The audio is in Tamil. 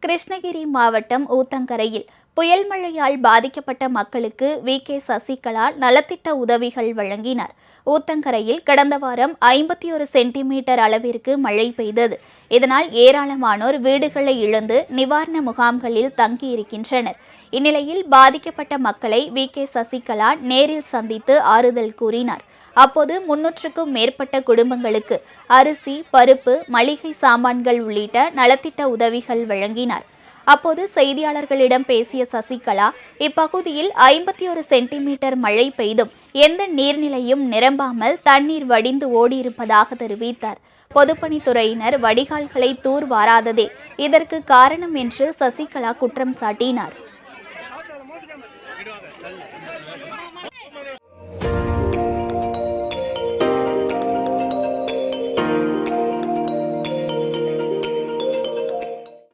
கிருஷ்ணகிரி மாவட்டம் ஊத்தங்கரையில் புயல் மழையால் பாதிக்கப்பட்ட மக்களுக்கு வி.கே. சசிகலா நலத்திட்ட உதவிகள் வழங்கினார். ஊத்தங்கரையில் கடந்த வாரம் 51 சென்டிமீட்டர் அளவிற்கு மழை பெய்தது. இதனால் ஏராளமானோர் வீடுகளை இழந்து நிவாரண முகாம்களில் தங்கியிருக்கின்றனர். இந்நிலையில் பாதிக்கப்பட்ட மக்களை வி.கே. சசிகலா நேரில் சந்தித்து ஆறுதல் கூறினார். அப்போது 300க்கும் மேற்பட்ட குடும்பங்களுக்கு அரிசி, பருப்பு, மளிகை சாமான்கள் உள்ளிட்ட நலத்திட்ட உதவிகள் வழங்கினார். அப்போது செய்தியாளர்களிடம் பேசிய சசிகலா, இப்பகுதியில் 51 சென்டிமீட்டர் மழை பெய்தும் எந்த நீர்நிலையும் நிரம்பாமல் தண்ணீர் வடிந்து ஓடியிருப்பதாக தெரிவித்தார். பொதுப்பணித்துறையினர் வடிகால்களை தூர்வாராததே இதற்கு காரணம் என்று சசிகலா குற்றம் சாட்டினார்.